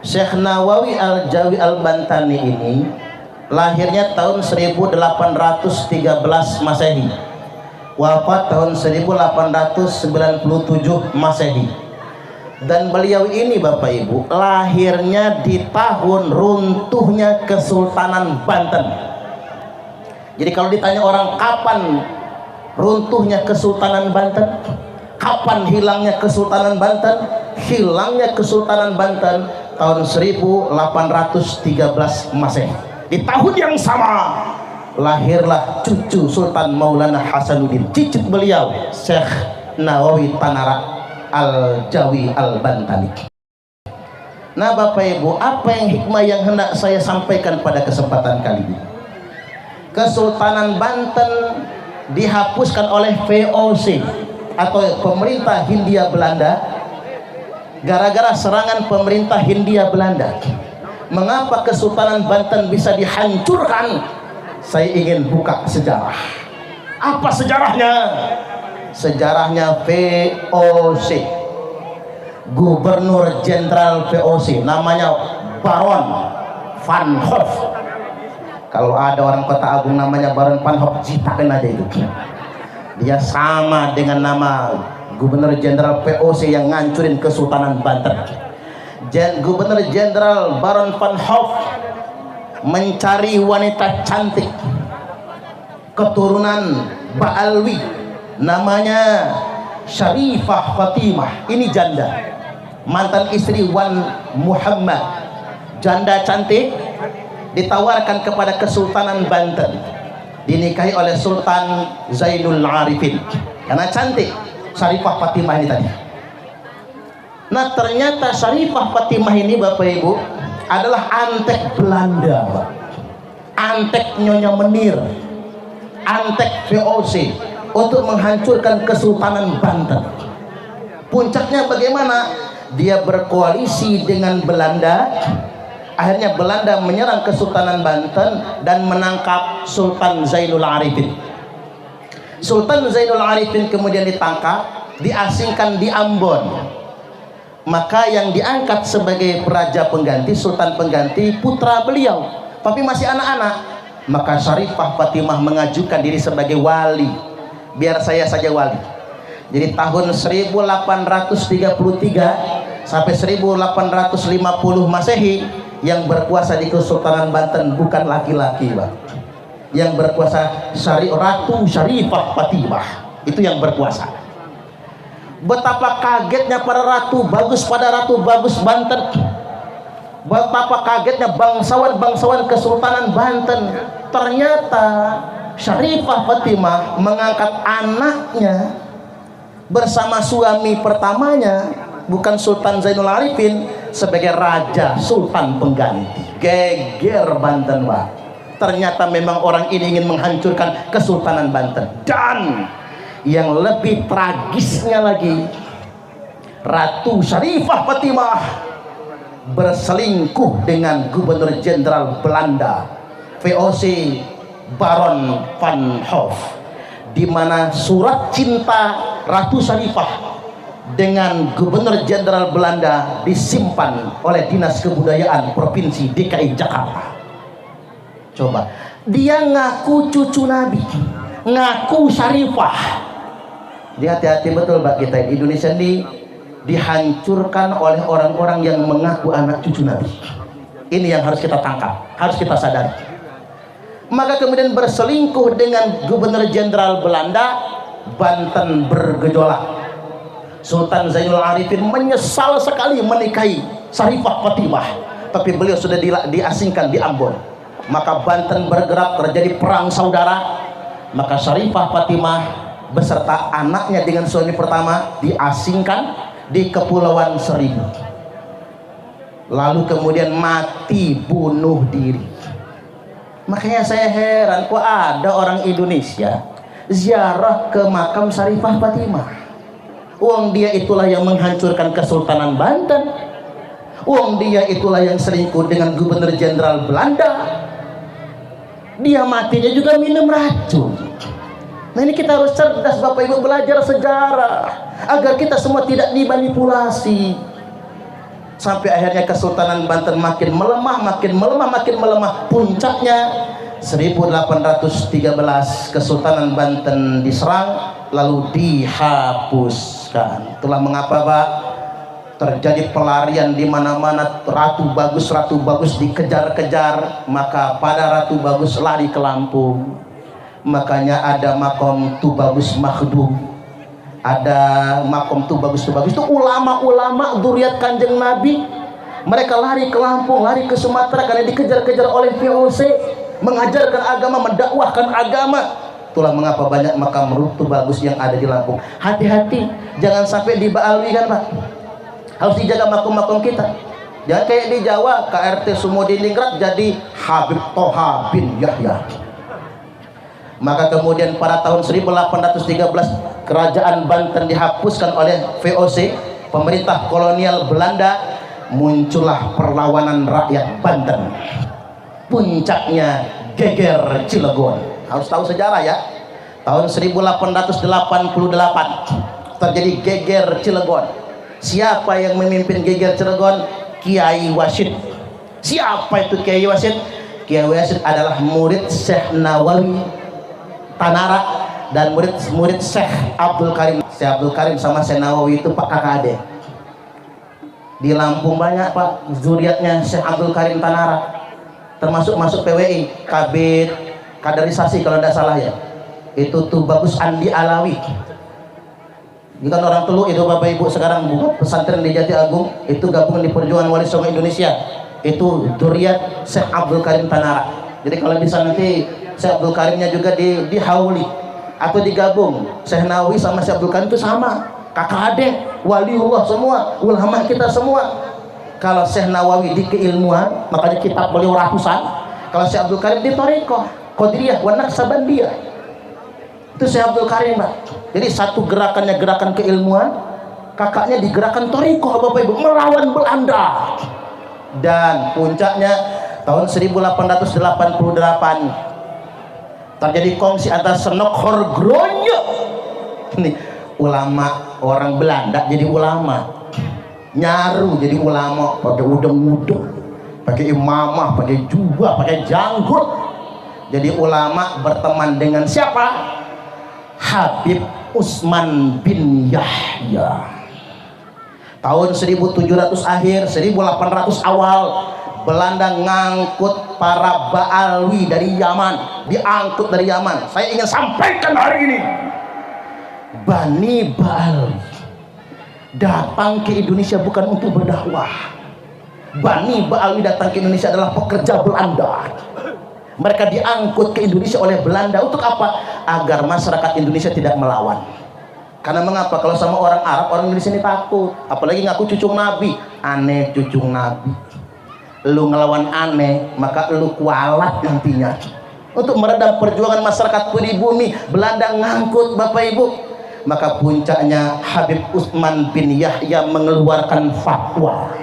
Syekh Nawawi Al-Jawi Al-Bantani ini lahirnya tahun 1813 Masehi, wafat tahun 1897 Masehi. Dan beliau ini Bapak Ibu lahirnya di tahun runtuhnya Kesultanan Banten. Jadi kalau ditanya orang kapan runtuhnya Kesultanan Banten, kapan hilangnya Kesultanan Banten, hilangnya Kesultanan Banten tahun 1813 Masehi. Di tahun yang sama lahirlah cucu Sultan Maulana Hasanuddin, cicit beliau Syekh Nawawi Tanara Al-Jawi Al-Bantani. Nah Bapak Ibu, apa yang hikmah yang hendak saya sampaikan pada kesempatan kali ini? Kesultanan Banten dihapuskan oleh VOC atau pemerintah Hindia Belanda gara-gara serangan pemerintah Hindia Belanda. Mengapa Kesultanan Banten bisa dihancurkan? Saya ingin buka sejarah. Apa sejarahnya? Sejarahnya VOC, Gubernur Jenderal VOC namanya Baron Van Hoff. Kalau ada orang Kota Agung namanya Baron Van Hoff, citakan aja itu. Dia sama dengan nama Gubernur Jenderal VOC yang ngancurin Kesultanan Banten. Gubernur Jenderal Baron Van Hoff mencari wanita cantik keturunan Ba'alwi, namanya Syarifah Fatimah. Ini janda, mantan istri Wan Muhammad, janda cantik, ditawarkan kepada Kesultanan Banten, dinikahi oleh Sultan Zainul Arifin karena cantik Syarifah Fatimah ini tadi. Nah ternyata Syarifah Fatimah ini Bapak Ibu adalah antek Belanda, Pak. Antek Nyonya Menir, antek VOC untuk menghancurkan Kesultanan Banten. Puncaknya bagaimana? Dia berkoalisi dengan Belanda. Akhirnya Belanda menyerang Kesultanan Banten dan menangkap Sultan Zainul Arifin. Sultan Zainul Arifin kemudian ditangkap, diasingkan di Ambon. Maka yang diangkat sebagai raja pengganti, sultan pengganti, putra beliau, tapi masih anak-anak. Maka Syarifah Fatimah mengajukan diri sebagai wali. Biar saya saja wali. Jadi tahun 1833 sampai 1850 Masehi yang berkuasa di Kesultanan Banten bukan laki-laki, Pak. Yang berkuasa Ratu Syarifah Fatimah, itu yang berkuasa. Betapa kagetnya para ratu bagus pada Ratu Bagus Banten. Betapa kagetnya bangsawan-bangsawan Kesultanan Banten. Ternyata Syarifah Fatimah mengangkat anaknya bersama suami pertamanya, bukan Sultan Zainul Arifin, sebagai raja sultan pengganti. Geger Banten, Pak. Ternyata memang orang ini ingin menghancurkan Kesultanan Banten. Dan yang lebih tragisnya lagi, Ratu Syarifah Fatimah berselingkuh dengan Gubernur Jenderal Belanda VOC Baron Van Hoff, di mana surat cinta Ratu Syarifah dengan Gubernur Jenderal Belanda disimpan oleh Dinas Kebudayaan Provinsi DKI Jakarta. Coba, dia ngaku cucu Nabi, ngaku Syarifah. Dia hati-hati betul Mbak, kita di Indonesia ini dihancurkan oleh orang-orang yang mengaku anak cucu Nabi. Ini yang harus kita tangkap, harus kita sadari. Maka kemudian berselingkuh dengan Gubernur Jenderal Belanda, Banten bergejolak. Sultan Zainul Arifin menyesal sekali menikahi Syarifah Fatimah, tapi beliau sudah diasingkan di Ambon. Maka Banten bergerak, terjadi perang saudara. Maka Syarifah Fatimah beserta anaknya dengan suami pertama diasingkan di Kepulauan Seribu. Lalu kemudian mati bunuh diri. Makanya saya heran, kok ada orang Indonesia ziarah ke makam Syarifah Fatimah. Uang dia itulah yang menghancurkan Kesultanan Banten. Uang dia itulah yang selingkuh dengan Gubernur Jenderal Belanda. Dia matinya juga minum racun. Nah ini kita harus cerdas Bapak Ibu, belajar sejarah agar kita semua tidak dimanipulasi. sampai akhirnya Kesultanan Banten makin melemah, makin melemah, makin melemah. Puncaknya 1813 Kesultanan Banten diserang lalu dihapuskan. Itulah mengapa Pak terjadi pelarian di mana-mana. Ratu Bagus dikejar-kejar, maka pada Ratu Bagus lari ke Lampung. Makanya ada makom Tu Bagus Makhdum, ada makom Tu Bagus itu ulama-ulama dzurriat Kanjeng Nabi. Mereka lari ke Lampung, lari ke Sumatera karena dikejar-kejar oleh VOC, mengajarkan agama, mendakwahkan agama. Itulah mengapa banyak makam Tu Bagus yang ada di Lampung. Hati-hati, jangan sampai dibaalwi kan Pak. Harus dijaga makom-makom kita. Jangan kayak di Jawa, KRT Sumodiningrat jadi Habib Toha bin Yahya. Maka kemudian pada tahun 1813 kerajaan Banten dihapuskan oleh VOC, pemerintah kolonial Belanda. Muncullah perlawanan rakyat Banten. Puncaknya geger Cilegon. Harus tahu sejarah ya. Tahun 1888 terjadi geger Cilegon. Siapa yang memimpin geger Cilegon? Kiai Wasid. Siapa itu Kiai Wasid? Kiai Wasid adalah murid Syekh Nawawi Tanara dan murid Syekh Abdul Karim. Syekh Abdul Karim sama Syekh Nawawi itu Pak kakak adik. Di Lampung banyak Pak zuriatnya Syekh Abdul Karim Tanara, termasuk masuk PWI, kabit kaderisasi kalau tidak salah ya. Itu Tu Bagus Andi Alawi. Bukan orang Teluk itu Bapak Ibu, sekarang buka pesantren di Jati Agung, itu gabung di Perjuangan Wali Songo Indonesia. Itu dzurriat Syekh Abdul Karim Tanara. Jadi kalau bisa nanti Syekh Abdul Karimnya juga dihauli atau digabung. Syekh Nawawi sama Syekh Abdul Karim itu sama, kakak adik, waliullah semua, ulama kita semua. Kalau Syekh Nawawi di keilmuan, makanya kitab beliau ratusan. Kalau Syekh Abdul Karim di Thariqah Qadiriyah wa Naqsabandiyah. Itu Syekh Abdul Karim Pak. Jadi satu gerakannya gerakan keilmuan, kakaknya di gerakan Thariqah Bapak Ibu, melawan Belanda. Dan puncaknya tahun 1888 terjadi kongsi antara Senokhor Gronyo, ini ulama orang Belanda jadi ulama, Nyaru jadi ulama, pakai udeng-udeng, pakai imamah, pakai jubah, pakai janggut, jadi ulama. Berteman dengan siapa? Habib Usman bin Yahya. Tahun 1700 akhir, 1800 awal, Belanda ngangkut para Ba'alwi dari Yaman, diangkut dari Yaman. Saya ingin sampaikan hari ini, Bani Ba'alwi datang ke Indonesia bukan untuk berdakwah. Bani Ba'alwi datang ke Indonesia adalah pekerja Belanda. Mereka diangkut ke Indonesia oleh Belanda untuk apa? Agar masyarakat Indonesia tidak melawan. Karena mengapa? Kalau sama orang Arab, orang Indonesia ini takut. Apalagi ngaku cucung Nabi. Aneh cucung Nabi. Lu ngelawan aneh, maka lu kualat nantinya. Untuk meredam perjuangan masyarakat pribumi, Belanda ngangkut Bapak Ibu. Maka puncaknya Habib Usman bin Yahya mengeluarkan fatwa.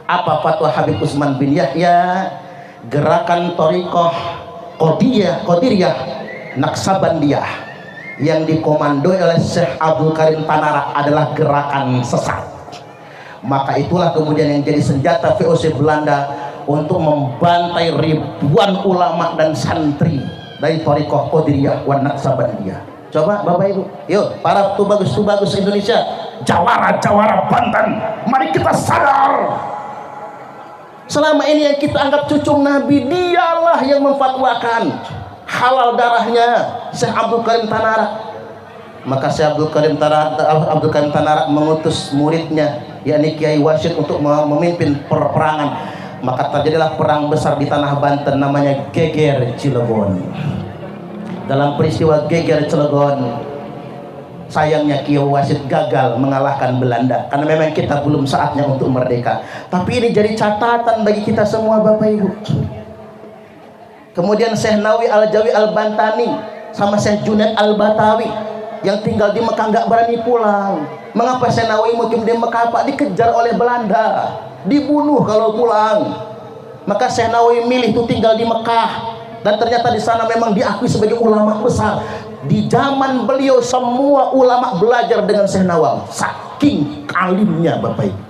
Apa fatwa Habib Usman bin Yahya? Gerakan Thariqah Qadiriyah Naqsabandiyah yang dikomandoi oleh Syekh Abdul Karim Tanara adalah gerakan sesat. Maka itulah kemudian yang jadi senjata VOC Belanda untuk membantai ribuan ulama dan santri dari Thariqah Qadiriyah wa Naqsabandiyah. Coba Bapak Ibu, yuk para Tu Bagus Indonesia, jawara Banten, mari kita sadar. Selama ini yang kita anggap cucung Nabi, dialah yang memfatwakan halal darahnya Syekh Abdul Karim Tanara. Maka Syekh Abdul Karim Tanara mengutus muridnya, yakni Kiai Wasid, untuk memimpin peperangan. Maka terjadilah perang besar di tanah Banten, namanya Geger Cilegon. Dalam peristiwa Geger Cilegon, sayangnya Kiai Wasid gagal mengalahkan Belanda, karena memang kita belum saatnya untuk merdeka. Tapi ini jadi catatan bagi kita semua Bapak Ibu. Kemudian Syekh Nawawi Al-Jawi Al-Bantani sama Syekh Junaid Al-Batawi yang tinggal di Mekah nggak berani pulang. Mengapa Syekh Nawawi mukim di Mekah Pak? Dikejar oleh Belanda, dibunuh kalau pulang. Maka Syekh Nawawi milih itu tinggal di Mekah, dan ternyata di sana memang diakui sebagai ulama besar. Di zaman beliau semua ulama belajar dengan Syekh Nawawi, saking alimnya Bapak Ibu.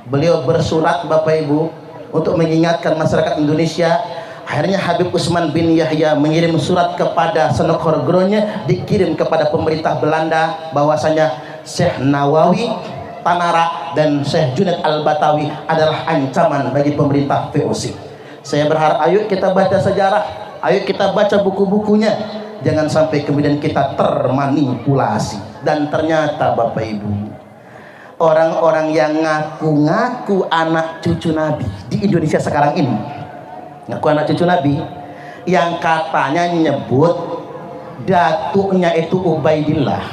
Beliau bersurat Bapak Ibu untuk mengingatkan masyarakat Indonesia. Akhirnya Habib Utsman bin Yahya mengirim surat kepada Senokrogronya, dikirim kepada pemerintah Belanda bahwasanya Syekh Nawawi Tanara dan Syekh Junaid Al-Batawi adalah ancaman bagi pemerintah VOC. Saya berharap ayo kita baca sejarah, ayo kita baca buku-bukunya, jangan sampai kemudian kita termanipulasi. Dan ternyata Bapak Ibu, orang-orang yang ngaku-ngaku anak cucu Nabi di Indonesia sekarang ini, ngaku anak cucu Nabi, yang katanya nyebut datuknya itu Ubaidillah,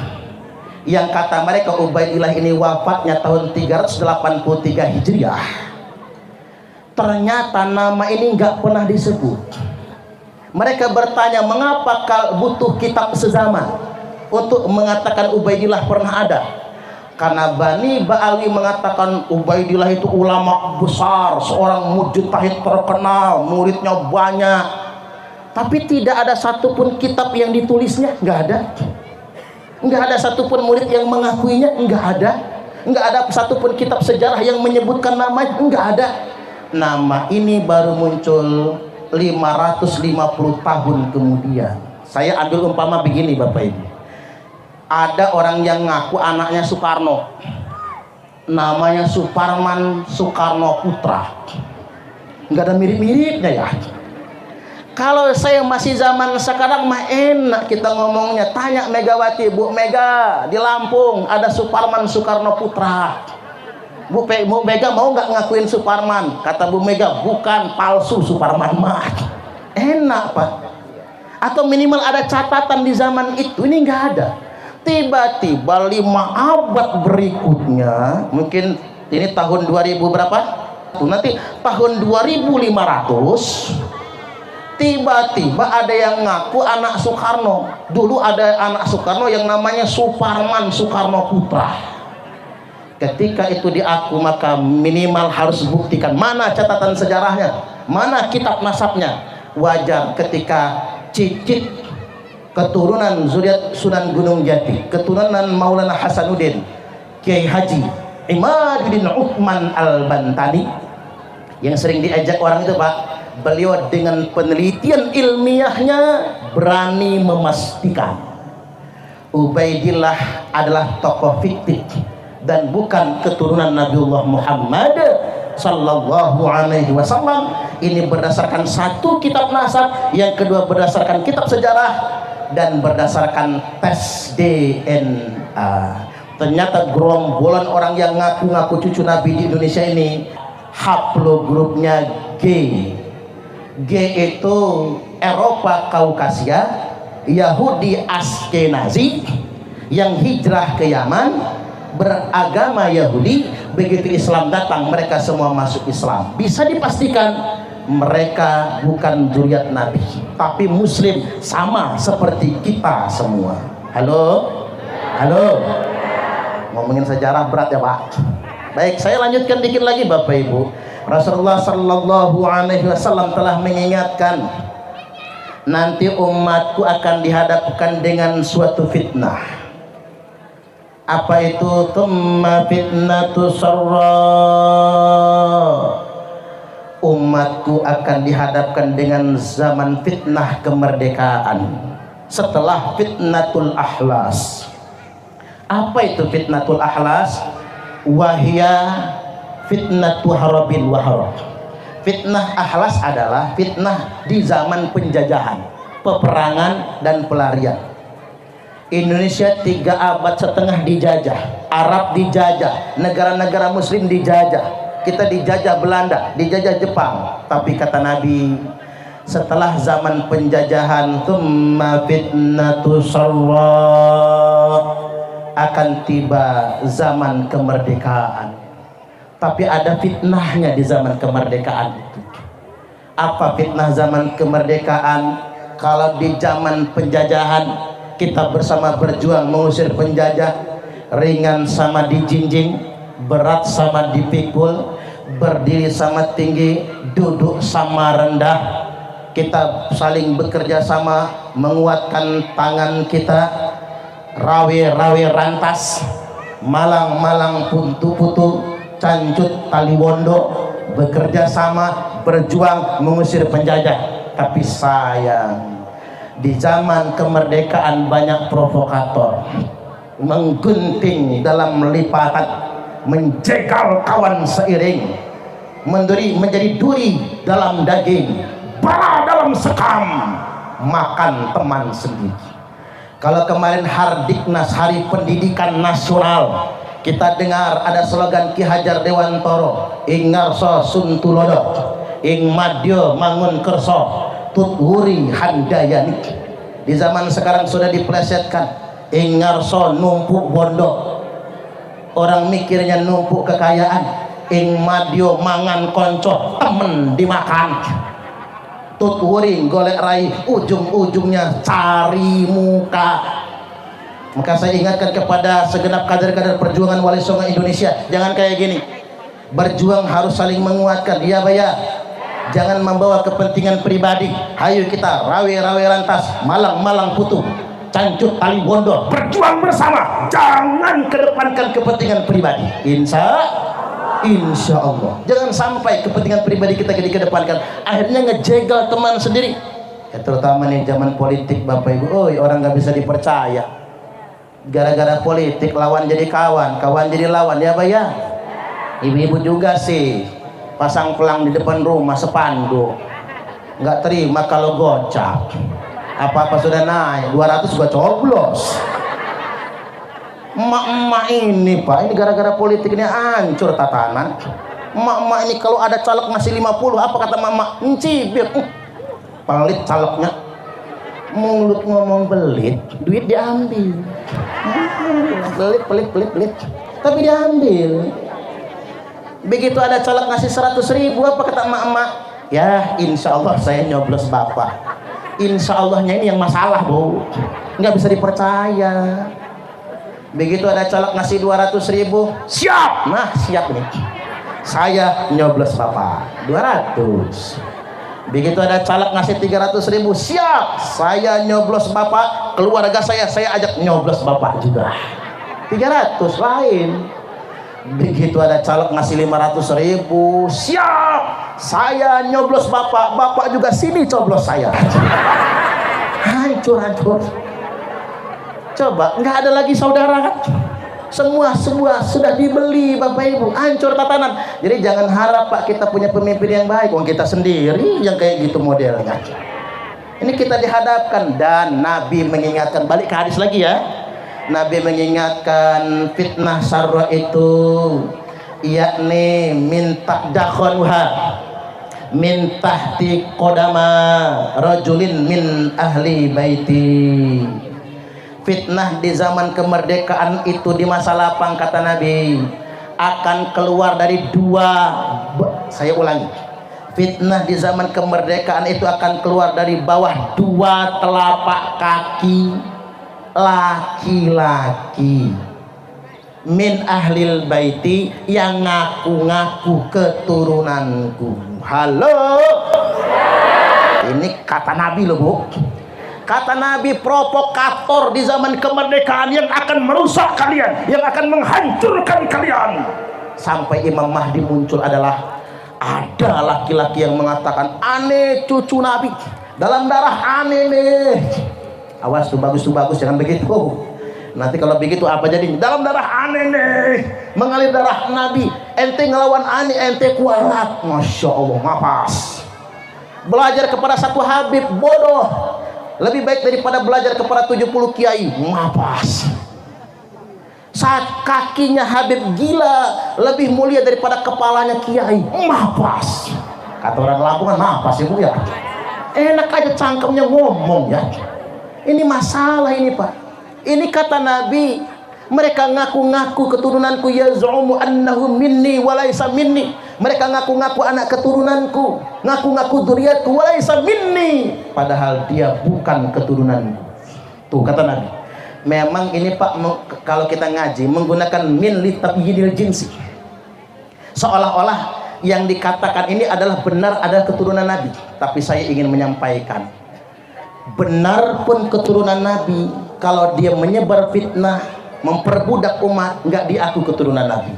yang kata mereka Ubaidillah ini wafatnya tahun 383 Hijriah. Ternyata nama ini nggak pernah disebut. Mereka bertanya, mengapa butuh kitab sezaman untuk mengatakan Ubaidillah pernah ada? Karena Bani Ba'alwi mengatakan Ubaidillah itu ulama besar, seorang mujtahid terkenal, muridnya banyak, tapi tidak ada satupun kitab yang ditulisnya, nggak ada. Nggak ada satupun murid yang mengakuinya, nggak ada. Nggak ada satupun kitab sejarah yang menyebutkan namanya, nggak ada. Nama ini baru muncul 550 tahun kemudian. Saya ambil umpama begini Bapak Ibu, ada orang yang ngaku anaknya Soekarno, namanya Suparman Soekarno Putra, nggak ada mirip-miripnya ya. Kalau saya masih zaman sekarang mah enak kita ngomongnya, tanya Megawati, Bu Mega di Lampung ada Suparman Soekarno Putra, Bu Mega mau nggak ngakuin Suparman? Kata Bu Mega, bukan, palsu Suparman mah. Enak Pak. Atau minimal ada catatan di zaman itu, ini nggak ada. Tiba-tiba 5 abad berikutnya, mungkin ini tahun 2000 berapa? Nanti tahun 2500, tiba-tiba ada yang ngaku anak Soekarno. Dulu ada anak Soekarno yang namanya Suparman Soekarno Putra. Ketika itu diaku, maka minimal harus buktikan mana catatan sejarahnya, mana kitab nasabnya. Wajar ketika cicit keturunan zuriat Sunan Gunung Jati, keturunan Maulana Hasanuddin, Kiai Haji Imaduddin Uthman Al-Bantani, yang sering diajak orang itu Pak, beliau dengan penelitian ilmiahnya berani memastikan Ubaidillah adalah tokoh fiktif dan bukan keturunan Nabiullah Muhammad sallallahu alaihi wasallam. Ini berdasarkan satu kitab nasab, yang kedua berdasarkan kitab sejarah, dan berdasarkan tes DNA. Ternyata gerombolan orang yang ngaku-ngaku cucu Nabi di Indonesia ini haplogrupnya G. G itu Eropa Kaukasia, Yahudi Askenazi yang hijrah ke Yaman, beragama Yahudi. Begitu Islam datang, mereka semua masuk Islam. Bisa dipastikan mereka bukan zuriat Nabi, tapi Muslim, sama seperti kita semua. Halo, halo. Ngomongin sejarah berat ya Pak. Baik, saya lanjutkan dikit lagi Bapak Ibu. Rasulullah sallallahu alaihi wasallam telah mengingatkan, nanti umatku akan dihadapkan dengan suatu fitnah. Apa itu? Tsumma fitnatu sarra. Umatku akan dihadapkan dengan zaman fitnah kemerdekaan setelah fitnatul ahlas. Apa itu fitnatul ahlas? Wahya fitnatu harabin wa harab. Fitnah ahlas adalah fitnah di zaman penjajahan, peperangan dan pelarian. Indonesia 3 abad setengah dijajah, Arab dijajah, negara-negara muslim dijajah. Kita dijajah Belanda, dijajah Jepang. Tapi kata Nabi, setelah zaman penjajahan, tsumma fitnatu sarra, akan tiba zaman kemerdekaan. Tapi ada fitnahnya di zaman kemerdekaan itu. Apa fitnah zaman kemerdekaan? Kalau di zaman penjajahan kita bersama berjuang mengusir penjajah, ringan sama dijinjing, berat sama dipikul, berdiri sama tinggi, duduk sama rendah, kita saling bekerja sama, menguatkan tangan kita, rawe-rawe rantas, malang-malang putu-putu, Cancut Taliwondo, bekerja sama, berjuang mengusir penjajah. Tapi sayang, di zaman kemerdekaan banyak provokator menggunting dalam lipatan, menjegal kawan seiring, menjadi duri dalam daging, bala dalam sekam, makan teman sendiri. Kalau kemarin Hardiknas, Hari Pendidikan Nasional, kita dengar ada slogan Ki Hajar Dewantoro, ing ngarso suntulodo, ing madya mangun kerso, tutwuri handayani. Di zaman sekarang sudah diplesetkan, ing ngarso numpuk bondo, orang mikirnya numpuk kekayaan, ing madya mangan konco, temen dimakan. Tutwuri golek rai, ujung-ujungnya cari muka. Maka saya ingatkan kepada segenap kader-kader perjuangan Wali Songo Indonesia, jangan kayak gini. Berjuang harus saling menguatkan, iya Baya. Jangan membawa kepentingan pribadi. Hayu kita rawe-rawe lantas, malang-malang putu, Cancut Taliwondo, berjuang bersama. Jangan kedepankan kepentingan pribadi. Insya Allah. Jangan sampai kepentingan pribadi kita dikedepankan, akhirnya ngejegal teman sendiri. Ya, terutama nih zaman politik Bapak Ibu, orang nggak bisa dipercaya. Gara-gara politik lawan jadi kawan, kawan jadi lawan, ya Pak ya. Ibu-ibu juga sih pasang pelang di depan rumah sepanduk, nggak terima kalau gocap. Apa-apa sudah naik 200 gua coblos. Emak-emak ini Pak, ini gara-gara politik ini hancur tatanan. Emak-emak ini kalau ada caleg ngasih 50, apa kata emak-emak? Encibir, pelit calegnya. Mulut ngomong belit, duit diambil. Pelit, tapi diambil. Begitu ada caleg ngasih 100.000, apa kata emak-emak? Ya insya Allah saya nyoblos Bapak. Insya Allahnya ini yang masalah Bu, nggak bisa dipercaya. Begitu ada caleg ngasih 200.000, siap. Nah siap nih, saya nyoblos Bapak 200. Begitu ada caleg ngasih 300.000, siap, saya nyoblos Bapak. Keluarga saya ajak nyoblos Bapak juga 300 lain. Begitu ada caleg ngasih 500.000, siap, saya nyoblos Bapak. Bapak juga sini coblos saya. Hancur. Coba nggak ada lagi saudara kan? Semua sudah dibeli Bapak Ibu, hancur tatanan. Jadi jangan harap Pak kita punya pemimpin yang baik, wong kita sendiri yang kayak gitu modelnya. Ini kita dihadapkan, dan Nabi mengingatkan, balik ke hadis lagi ya. Nabi mengingatkan fitnah sarra itu, yakni minta dakhonha min tahti qodama rajulin min ahli baiti. Fitnah di zaman kemerdekaan itu di masa lapang, kata Nabi, akan keluar dari saya ulangi, fitnah di zaman kemerdekaan itu akan keluar dari bawah 2 telapak kaki laki-laki min ahlil baiti, yang ngaku-ngaku keturunanku. Halo, ini kata Nabi loh Bu. Kata Nabi, provokator di zaman kemerdekaan yang akan merusak kalian, yang akan menghancurkan kalian. Sampai Imam Mahdi muncul adalah ada laki-laki yang mengatakan, aneh cucu Nabi, dalam darah aneh nih. Awas tuh, bagus, jangan begitu. Nanti kalau begitu apa jadi? Dalam darah aneh nih, mengalir darah Nabi. Ente ngelawan aneh, ente kualat. Masya Allah, mapas. Belajar kepada satu Habib bodoh lebih baik daripada belajar kepada 70 kiai, mapas. Saat kakinya Habib gila lebih mulia daripada kepalanya kiai, mapas. Kata orang Lampung kan mapas ya Bu ya. Enak aja cangkemnya ngomong ya. Ini masalah ini Pak. Ini kata Nabi, mereka ngaku-ngaku keturunanku, yaz'umu annahu minni walaysa minni. Mereka ngaku-ngaku anak keturunanku, ngaku-ngaku dzurriyyatku, walaysa minni, padahal dia bukan keturunanku. Tuh kata Nabi. Memang ini Pak, kalau kita ngaji menggunakan min li tabyinil jinsi, seolah-olah yang dikatakan ini adalah benar ada keturunan Nabi. Tapi saya ingin menyampaikan, benar pun keturunan Nabi, kalau dia menyebar fitnah, memperbudak umat, nggak diaku keturunan Nabi.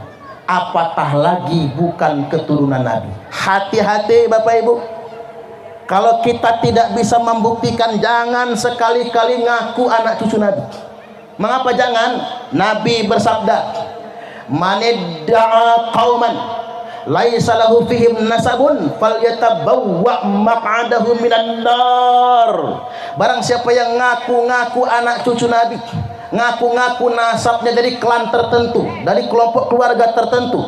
apatah lagi bukan keturunan Nabi. Hati-hati Bapak Ibu, kalau kita tidak bisa membuktikan, jangan sekali-kali ngaku anak cucu Nabi. Mengapa jangan? Nabi bersabda, manidda'a qauman laisa lahu fihim nasabun falyatabawwa maq'adahu minan nar. Barang siapa yang ngaku-ngaku anak cucu Nabi, ngaku-ngaku nasabnya dari klan tertentu, dari kelompok keluarga tertentu,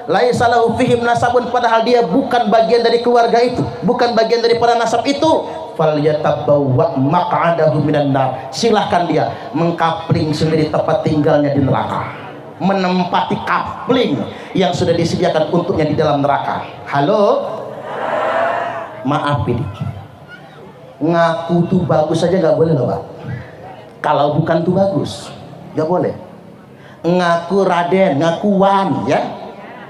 laisa lahu fihim nasabun, padahal dia bukan bagian dari keluarga itu, bukan bagian daripada nasab itu, falyatabawwa maq'adahu minan nar, silahkan dia mengkapling sendiri tempat tinggalnya di neraka, menempati kapling yang sudah disediakan untuknya di dalam neraka. Halo, maaf ini ngaku tuh bagus saja nggak boleh loh Pak. Kalau bukan tuh bagus nggak boleh. Ngaku Raden, ngaku Wan, ya,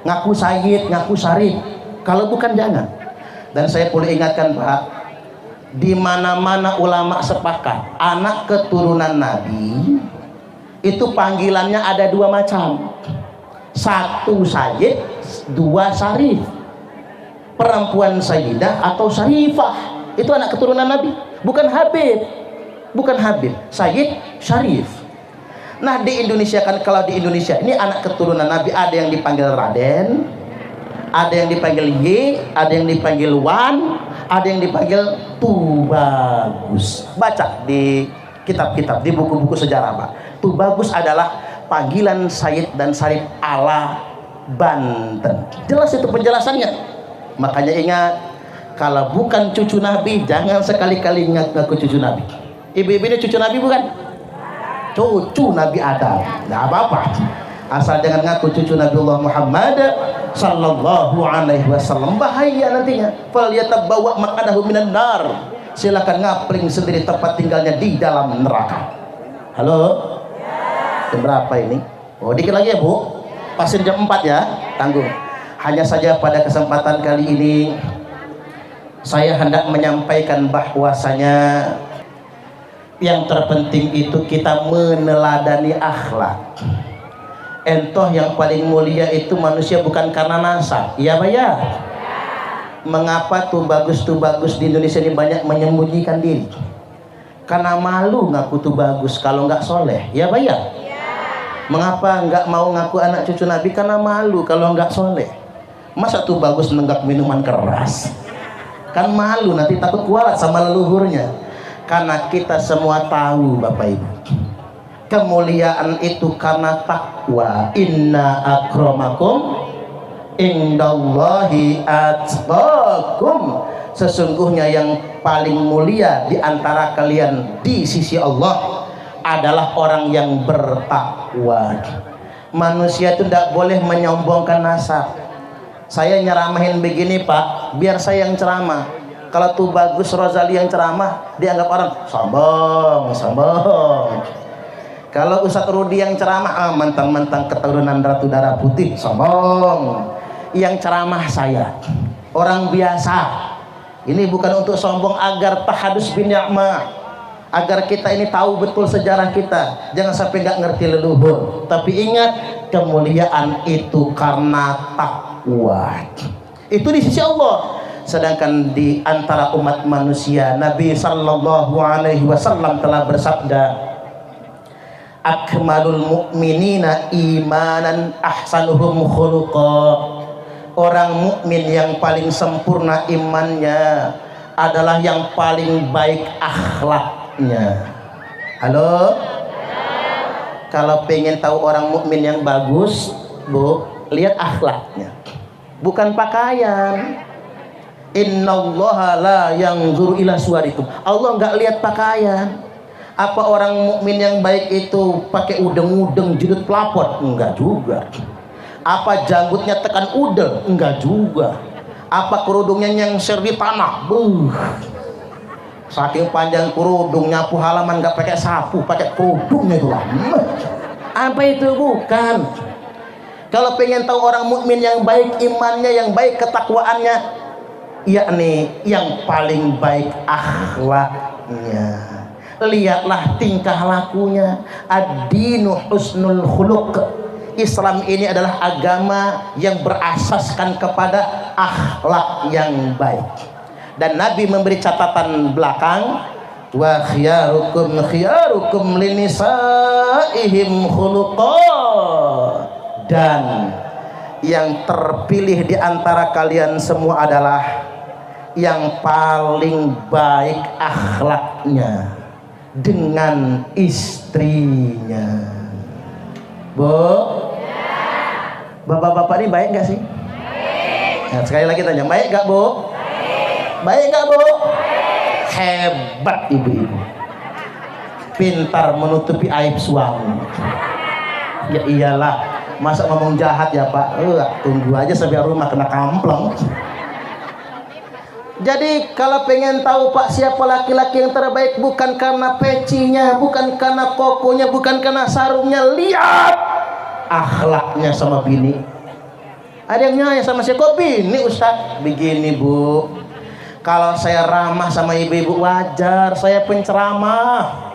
ngaku Sayyid, ngaku Syarif, kalau bukan jangan. Dan saya boleh ingatkan Pak, di mana-mana ulama sepakat anak keturunan Nabi itu panggilannya ada dua macam, satu Sayyid, dua Syarif. Perempuan Sayyidah atau Syarifah itu anak keturunan Nabi, bukan Habib, bukan Habib, Sayyid, Syarif. Nah di Indonesia kan, kalau di Indonesia ini anak keturunan Nabi ada yang dipanggil Raden, ada yang dipanggil Y, ada yang dipanggil Wan, ada yang dipanggil Tubagus. Baca di kitab-kitab, di buku-buku sejarah Pak. Tubagus adalah panggilan Sayyid dan Syarif ala Banten. Jelas itu penjelasannya. Makanya ingat, kalau bukan cucu Nabi jangan sekali-kali ngaku cucu Nabi. Ibu-ibu ini cucu Nabi bukan? Cucu Nabi Adam. Nggak apa-apa, asal jangan ngaku cucu Nabiullah Muhammad sallallahu alaihi wasallam. Bahaya nantinya. Falyatabawwa maq'adahu minan nar, silakan ngapling sendiri tempat tinggalnya di dalam neraka. Halo, jam berapa ini? Oh dikit lagi ya Bu, pasin jam 4 ya, tanggung. Hanya saja pada kesempatan kali ini saya hendak menyampaikan bahwasanya yang terpenting itu kita meneladani akhlak. Entoh yang paling mulia itu manusia bukan karena nasab, iya Pak ya? Mengapa tuh bagus di Indonesia ini banyak menyembunyikan diri? Karena malu ngaku tuh bagus kalau nggak soleh, ya Pak ya? Mengapa nggak mau ngaku anak cucu Nabi? Karena malu kalau nggak soleh. Masa tuh bagus nenggak minuman keras? Kan malu, nanti takut kualat sama leluhurnya. Karena kita semua tahu Bapak Ibu, kemuliaan itu karena takwa. Inna akramakum indallahi atqakum, sesungguhnya yang paling mulia di antara kalian di sisi Allah adalah orang yang bertakwa. Manusia itu tidak boleh menyombongkan nasab. Saya nyeramahin begini Pak, biar saya yang ceramah. Kalau tuh bagus Rozali yang ceramah, dianggap orang sombong. Kalau Ustadz Rudi yang ceramah, mentang-mentang keturunan Ratu Darah Putih, sombong. Yang ceramah saya, orang biasa. Ini bukan untuk sombong, agar tahadus bin ni'mah, agar kita ini tahu betul sejarah kita. Jangan sampai nggak ngerti leluhur. Tapi ingat, kemuliaan itu karena takwa. Itu di sisi Allah. Sedangkan di antara umat manusia, Nabi sallallahu alaihi wasallam telah bersabda, akmalul mu'minina imanan ahsanuhum khuluqa. Orang mukmin yang paling sempurna imannya adalah yang paling baik akhlaknya. Halo? Kalau pengen tahu orang mukmin yang bagus, Bu, lihat akhlaknya, bukan pakaian. Innallaha la yanzuru ila suwarikum. Allah enggak lihat pakaian. Apa orang mukmin yang baik itu pakai udeng-udeng jilid pelapot? Enggak juga. Apa janggutnya tekan udel? Enggak juga. Apa kerudungnya nyengser di tanah? Saking panjang kerudung, nyapu halaman enggak pakai sapu, pakai kerudungnya itu lah. Apa itu? Bukan. Kalau pengen tahu orang mukmin yang baik imannya, yang baik ketakwaannya, yakni yang paling baik akhlaknya. Lihatlah tingkah lakunya. Ad-dinu husnul khuluq. Islam ini adalah agama yang berasaskan kepada akhlak yang baik. Dan Nabi memberi catatan belakang, wa khiyarukum linisaihim khuluqa, dan yang terpilih di antara kalian semua adalah yang paling baik akhlaknya dengan istrinya. Bu, bapak-bapak ini baik nggak sih? Nah, sekali lagi tanya, baik nggak bu? Baik nggak bu? Hebat ibu-ibu, pintar menutupi aib suami. Ya iyalah, masa ngomong jahat ya pak? Tunggu aja sampai rumah kena kampleng. Jadi kalau pengen tahu pak siapa laki-laki yang terbaik, bukan karena pecinya, bukan karena kokonya, bukan karena sarungnya, lihat akhlaknya sama bini. Ada yang nyaya sama saya, kok bini Ustaz? Begini bu, kalau saya ramah sama ibu-ibu wajar, saya penceramah.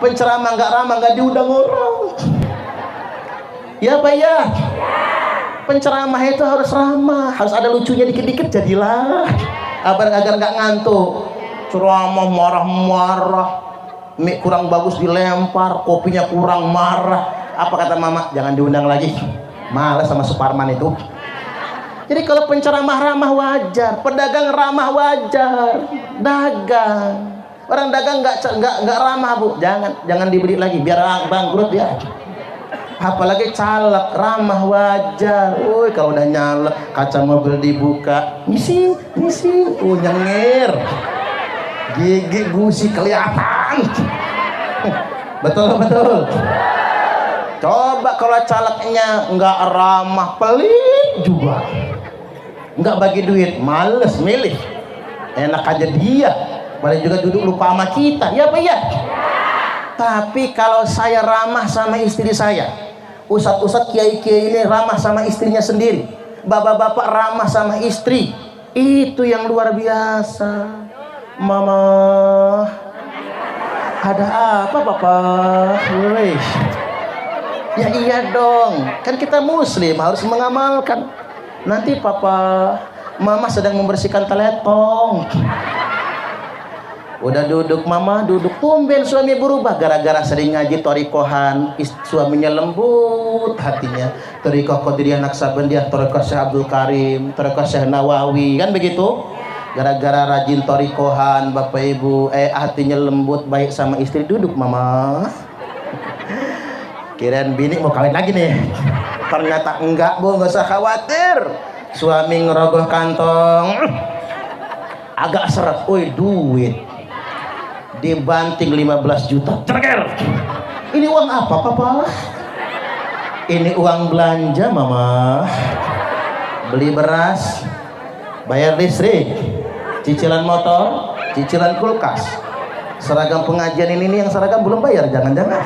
Penceramah nggak ramah nggak diundang orang. Ya pak ya, penceramah itu harus ramah, harus ada lucunya dikit-dikit jadilah. Agar nggak ngantuk. Ceramah marah-marah, mie kurang bagus dilempar, kopinya kurang marah. Apa kata mama? Jangan diundang lagi. Malas sama Suparman itu. Jadi kalau penceramah ramah wajar, pedagang ramah wajar, dagang. Orang dagang nggak ramah bu, jangan dibeli lagi, biar bangkrut ya. Apalagi caleg ramah wajar. Woi kalau udah nyalek, kaca mobil dibuka, misi nyengir, gigi gusi kelihatan. Betul. Coba kalau calegnya nggak ramah, pelit juga, nggak bagi duit, males milih, enak aja dia, paling juga duduk lupa sama kita, ya pak ya. Tapi kalau saya ramah sama istri saya, ustadz kiai-kiai ini ramah sama istrinya sendiri, bapak-bapak ramah sama istri, itu yang luar biasa. Mama, ada apa papa? Wih. Ya iya dong, kan kita muslim harus mengamalkan. Nanti papa, mama sedang membersihkan teletong. Udah duduk mama, duduk, tumben suami berubah gara-gara sering ngaji torikohan, suaminya lembut hatinya. Torikoh Qadiriyah Naksabandiyah, torikoh Syekh Abdul Karim, torikoh Syekh Nawawi, kan begitu? Gara-gara rajin torikohan, bapak ibu, hatinya lembut, baik sama istri. Duduk mama. Kirain bini mau kawin lagi nih. Ternyata enggak bu, nggak usah khawatir. Suami ngerogoh kantong, agak seret, woi duit. Dibanting 15 juta. Cerekel. Ini uang apa papa? Ini uang belanja mama. Beli beras, bayar listrik, cicilan motor, cicilan kulkas. Seragam pengajian ini yang seragam belum bayar, jangan-jangan.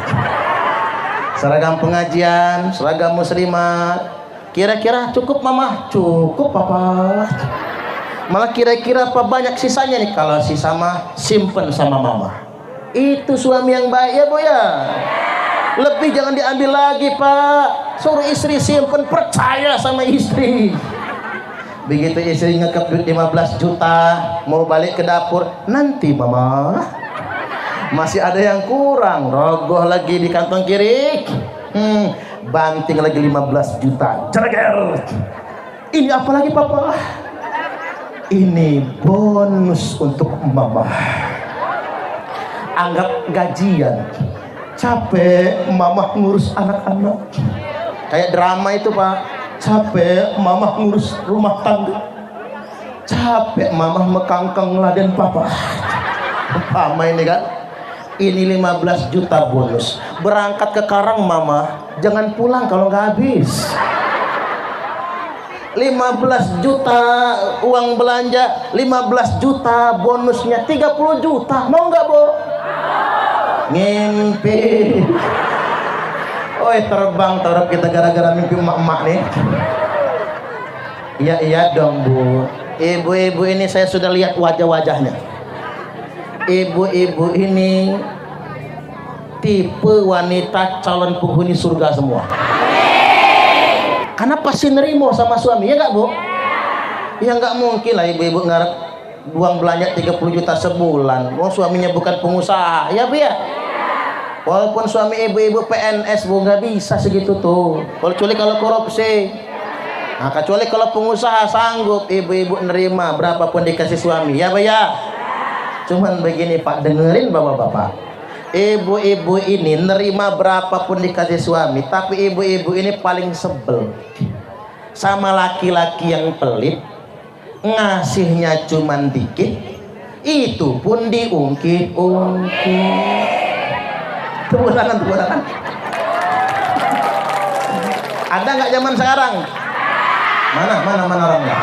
Seragam pengajian, seragam muslimat. Kira-kira cukup mama? Cukup papa. Malah kira-kira apa banyak sisanya nih? Kalau sisa mah simpen sama mama. Itu suami yang baik ya bu ya. Lebih jangan diambil lagi pak. Suruh istri simpen, percaya sama istri. Begitu istri ngekep duit 15 juta, mau balik ke dapur, nanti mama masih ada yang kurang, rogoh lagi di kantong kiri, banting lagi 15 juta. Cereger. Ini apa lagi papa? Ini bonus untuk mama. Anggap gajian. Capek mama ngurus anak-anak. Kayak drama itu pak. Capek mama ngurus rumah tangga. Capek mama mekangkang ngeladen papa. Pama ini kan. Ini 15 juta bonus. Berangkat ke Karang mama, jangan pulang kalau nggak habis. 15 juta uang belanja, 15 juta bonusnya, 30 juta. Mau nggak bu? Ngimpi. Oi terbang taruh kita gara-gara mimpi emak-emak nih. Iya dong bu. Ibu-ibu ini saya sudah lihat wajah-wajahnya. Ibu-ibu ini tipe wanita calon penghuni surga semua. karena pasti nerimo sama suami, ya nggak Bu? Ya nggak mungkin lah ibu-ibu ngarep uang belanja 30 juta sebulan, suaminya bukan pengusaha, ya Bu ya? Walaupun suami ibu-ibu PNS Bu, nggak bisa segitu tuh, kecuali kalau korupsi. Nah, kecuali kalau pengusaha sanggup ibu-ibu nerima berapapun dikasih suami, ya Bu ya? Cuman begini Pak, dengerin bapak-bapak, ibu-ibu ini nerima berapapun dikasih suami, tapi ibu-ibu ini paling sebel sama laki-laki yang pelit, ngasihnya cuman dikit, itu pun diungkit-ungkit. Tepuk tangan. Ada nggak zaman sekarang? Mana orangnya?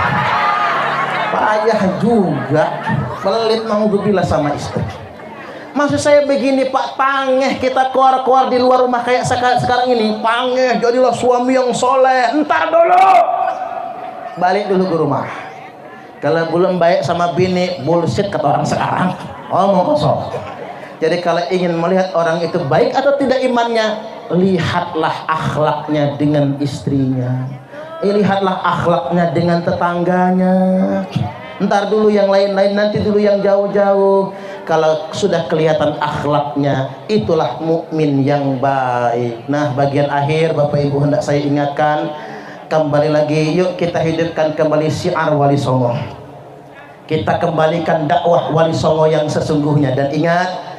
Payah juga, pelit mau bila sama istri. Maksud saya begini Pak, pangeh kita keluar di luar rumah kayak sekarang ini, pangeh jadilah suami yang soleh. Entar dulu, balik dulu ke rumah. Kalau belum baik sama bini, bullshit kata orang sekarang, omong kosong. Jadi kalau ingin melihat orang itu baik atau tidak imannya, lihatlah akhlaknya dengan istrinya, lihatlah akhlaknya dengan tetangganya. Ntar dulu yang lain-lain, nanti dulu yang jauh-jauh. Kalau sudah kelihatan akhlaknya, itulah mukmin yang baik. Nah, bagian akhir Bapak Ibu hendak saya ingatkan, kembali lagi, yuk kita hidupkan kembali syiar Wali Songo. Kita kembalikan dakwah Wali Songo yang sesungguhnya. Dan ingat,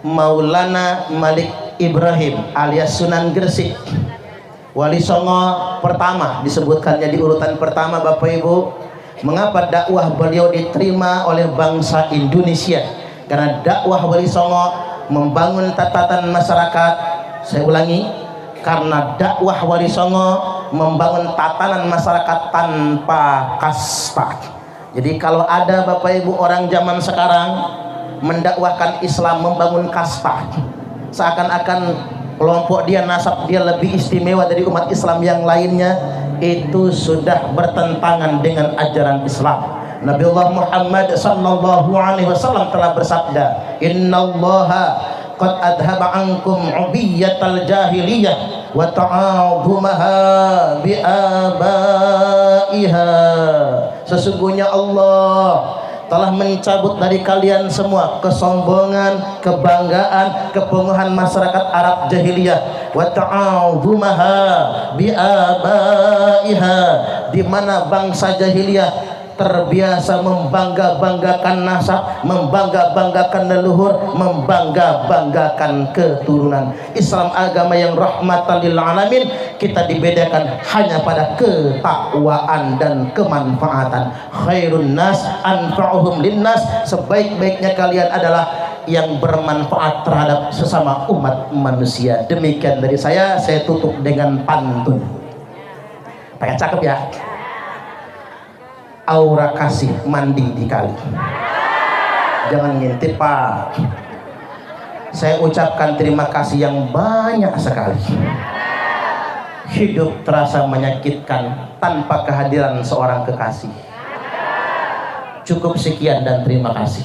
Maulana Malik Ibrahim alias Sunan Gresik, Wali Songo pertama, disebutkannya di urutan pertama Bapak Ibu. Mengapa dakwah beliau diterima oleh bangsa Indonesia? Karena dakwah Wali Songo membangun tatanan masyarakat. Saya ulangi, karena dakwah Wali Songo membangun tatanan masyarakat tanpa kasta. Jadi kalau ada Bapak Ibu orang zaman sekarang mendakwahkan Islam membangun kasta, seakan-akan kelompok dia, nasab dia lebih istimewa dari umat Islam yang lainnya, itu sudah bertentangan dengan ajaran Islam. Nabiullah Muhammad sallallahu alaihi wasallam telah bersabda, "Innallaha qad adhaba ankum ubiyatal jahiliyah wa ta'adhumaha bi abaiha." Sesungguhnya Allah telah mencabut dari kalian semua kesombongan, kebanggaan, kepunguhan masyarakat Arab jahiliyah. Wa ta'adhumaha bi abaiha, di mana bangsa jahiliyah terbiasa membangga-banggakan nasab, membangga-banggakan leluhur, membangga-banggakan keturunan. Islam agama yang rahmatan lil alamin, kita dibedakan hanya pada ketakwaan dan kemanfaatan. Khairun nas anfa'uhum linnas, sebaik-baiknya kalian adalah yang bermanfaat terhadap sesama umat manusia. Demikian dari saya tutup dengan pantun. Pengen cakep ya? Aura kasih mandi di kali. Jangan ngintip Pak. Saya ucapkan terima kasih yang banyak sekali. Hidup terasa menyakitkan tanpa kehadiran seorang kekasih. Cukup sekian dan terima kasih.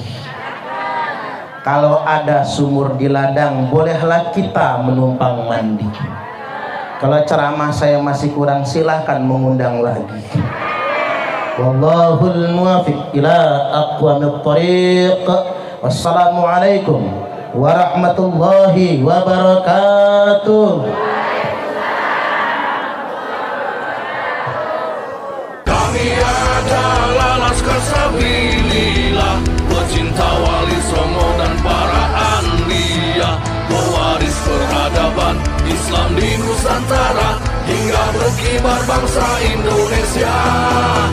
Kalau ada sumur di ladang, bolehlah kita menumpang mandi. Kalau ceramah saya masih kurang, silahkan mengundang lagi. Wallahul muwaffiq ila aqwamit thariq. Wassalamualaikum warahmatullahi wabarakatuh. Kami adalah Laskar Sabilillah, pecinta Wali Songo dan para anbiya, pewaris peradaban Islam di Nusantara hingga berkibar bangsa Indonesia.